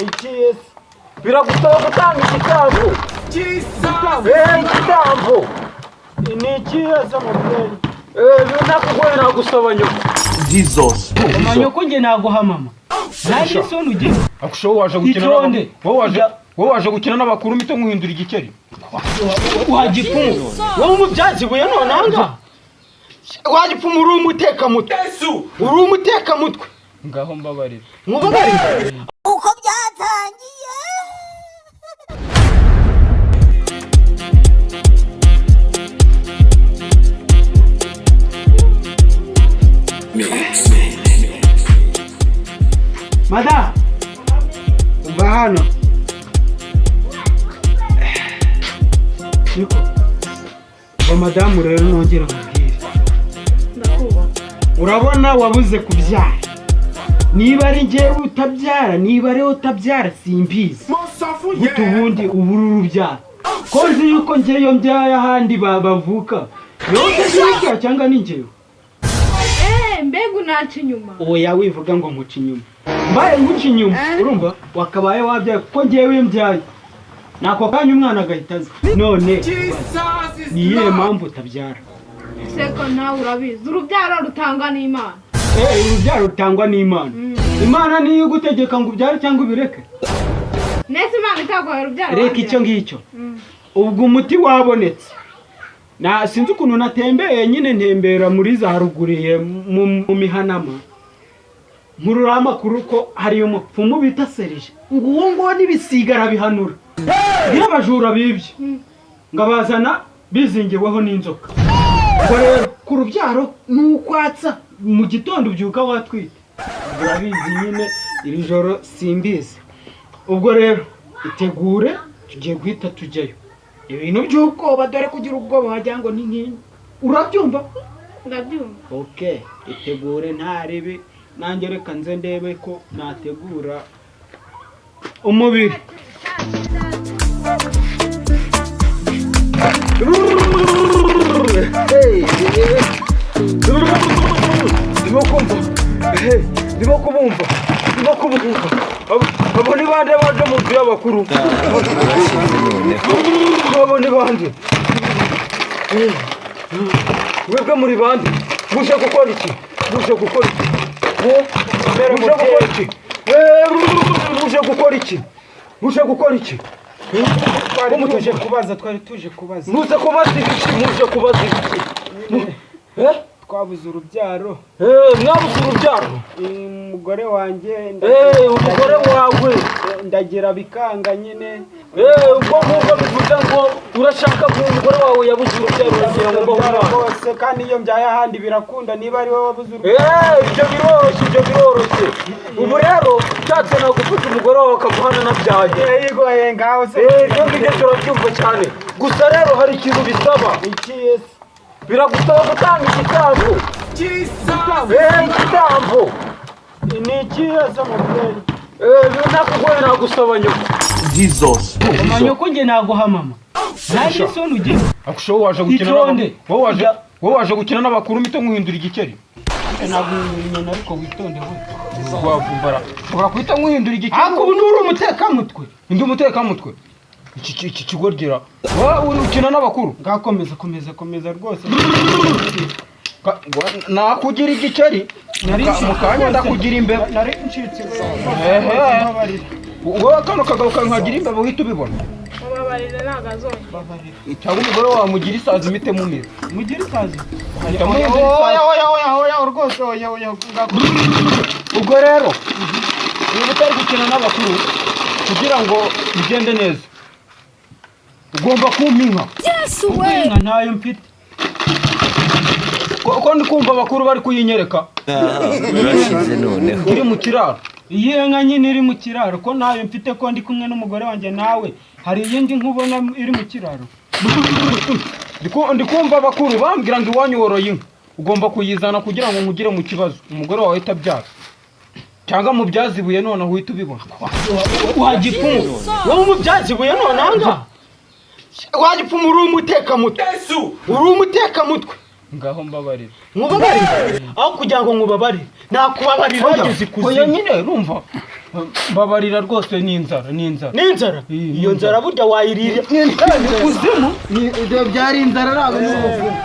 Ikiye biragusaba gutanga igitambo. Igitambo ni ikiye samubyeyi. Nakugoye nagusaba nyoko. Jesus. Amanyoko nge naguha mama. Nari sonu ugiye. Akusho waje gukina wowe waje gukina n'abakuru mito nkuhindura igikeri. Wagipfumu. Wowe umubyazi buye nonanga. Wagipfumu uri umuteka mutwe. Uri umuteka mutwe. Ngaho mbabarira. Mubabarire. Uko byatangiye. Mada. Umva hano. Niko. Ba madamu rero nongera kubwira. Ndakuba. Urabona wabuze kubyara. Niba ari ngewe utabyara, niba ari utabyara simbizi. Gutu ubundi uburu urubyara. Ko nzi yuko ngeyo mbyaye ahandi bavuka. Yote cyangwa ni ngewe. Mbega unaca inyuma. Oya wivuga ngo nkuca inyuma. Mbaye nkuca inyuma. Urumva wakabaye wabyaye ko ngewe mbyaye. Nako kanya umwana agahitaza. None niye mpamvu utabyara. Seko nawe urabizi. Urubyaro rutangwa n'Imana. Urubyaro rutangwa n'Imana. Imana niyo gutegeka ngo ubyare cyangwa ubireke. Nese Imana itaguhaye urubyaro. Reka icyo ngicyo. Ubwo umuti wabonetse. Na sinzi ukuntu natembeye nyine ntembera muri za ruguriye mu mihanama. Nkurura amakuru ko hari umupfumu bita Serije. Ngo uwo ngo nibisigara bihanura. Iyo abajura bibye. Ngabazana bizingeweho n'inzoka. Ngo rero ku rubyaro nukwatsa mu gitondo ubyuka watwite. Urabizi nyine iri joro simbizi. Ubwo rero itegure tugiye guhita tujyayo. Ibintu by'ubwoba dore kugira ubwoba wagira ngo ni nk'inyi. Urabyumva? Ndabyumva. Okay, itegure ntaribi nanjye reka nze ndebe ko nategura umubiri. Ndimo kubumva. Abo ni bande baje mu nzu y'abakuru. Abo ni bande. Webwe muri bande. Muje gukora iki? Muje gukora iki? Muje gukora iki? Twari tuje kubaza. Muze kubaza iki? Muje kubaza iki? Twabuze urubyaro. Mwabuze urubyaro? Umugore wanjye umugore wawe ndagira bikanga nyine. Ubwo ngubwo bivuze ngo urashaka ko umugore wawe yabuze urubyaro uragira ngo mbaho bose kandi iyo mbyaye ahandi birakunda niba ari wowe wabuze urubyaro. Ibyo biroroshye. Ubu rero cyatse nagufata umugore wawe akaguhana nabyaye. Yigoye ngaho se. Ibyo ngibyo turabyumva cyane. Gusa rero hari ikintu bisaba. Ikiye biragusaba gutanga igitambo. Igitambo ni ikiye samubyeyi. Nakugoye nagusaba nyoko. Jesus. Amanyoko nge naguha mama. Nari sonu ugiye. Akusho waje gukina n'abakuru mito nkuhindura igikeri. Nagunya ariko witonde we. Wavumbara. Ushobora kuhita nkuhindura igikeri. Ako nuri umutekamutwe. Ndi umutekamutwe. Iki kigorgera. Wowe ukina n'abakuru. Komeza rwose. Nakugira igikeri. Mu kanya ndakugira imbeba. Nari ncitse. Wowe kano kagaruka nkagira imbeba uhita ubibona. Babarire nagazonye. Cyangwa umugore wawe mugira isazi imite mu mizi. Mugira isazi. Oya rwose oya. Ubwo rero niba utari gukina n'abakuru kugira ngo bigende neza ugomba kumpa inka. Yesu we. Inka ntayo mfite. Ko ndi kumva abakuru bari kuyinyereka. Birashize noneho. Iri mu kiraro. Iyi nka nyine iri mu kiraro ko ntayo mfite ko ndi kumwe n'umugore wanjye nawe. Hari iyindi nkubona iri mu kiraro. Ndi kumva abakuru bambwira ngo iwanyu woroye inka. Ugomba kuyizana kugira ngo nkugire mu kibazo. Umugore wawe itabyara. Cyangwa mu byazibuye none uhita ubibona. Wagipfumu. Wowe umubyazibuye nonanga. Wagipfumu uri umutekamutwe. Uri umutekamutwe. Ngaho mbabarira. Mubabarire. Aho kugira ngo nkubabarire. Nakubabarira wageze kuzimu. Oya nyine urumva. mbabarira rwose ni inzara n'inzara iyo nzara burya wayirira kuzimu ibyo byari inzara ntabwo ni ubuvumo